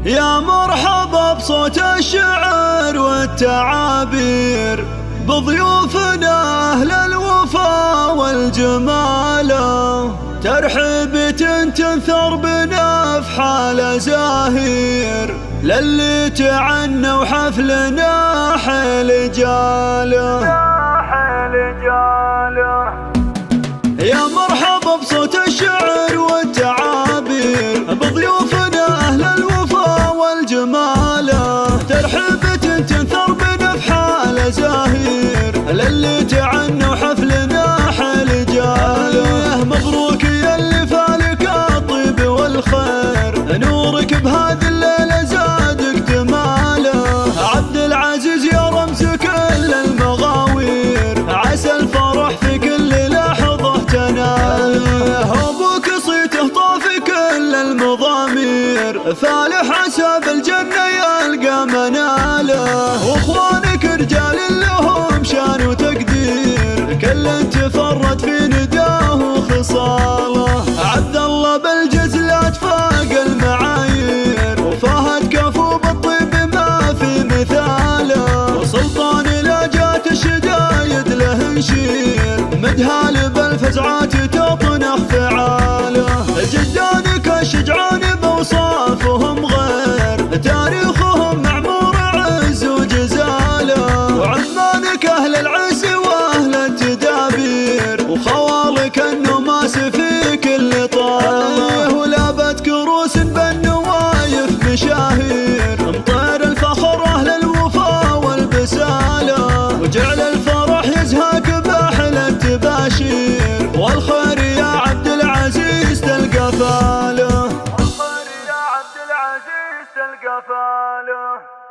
يا مرحبا بصوت الشعر والتعابير، بضيوفنا أهل الوفا والجمال، ترحيبة تنثر بنا في حال زاهير، للي تعنى وحفلنا حيل جاله. يا مرحبا بصوت الشعر والتعابير، بضيوفنا أهل الوفا والجمال، ترحيبة تنثر بنا في حال زاهير، للي تعنى وحفلنا حيل جاله. مبروك يا اللي فالك الطيب والخير، نورك بهذه الليلة زادك جماله. عبد العزيز يا رمز كل المغاوير، عسى الفرح في كل لحظة تناله. أبوك صيته طافي كل المضامير، فالح عسى بالجنة يلقى مناله. واخوانك رجال لهم شان وتقدير، كل تفرد في نداه وخصاله. عبد الله بالجزلات فاق المعايير، وفهد كفو بالطيب ما في مثاله. وسلطان لا جات الشدايد له نشير، مدهال بالفزعات تطنخ فعاله. جدانك الشجعان بوصافهم غير، تاريخهم معمور عز وجزاله. وعمانك أهل العز وأهل التدابير، وخوالك النماس في كل طاله. ولابت كروس بالنوايف مشاهير، مطير الفخر أهل الوفا والبساله. وجعل الفرح يزهق بأحلى التباشير، والخير يا عبد العزيز تلقى فاله. والخير يا عبد العزيز تلقى فاله.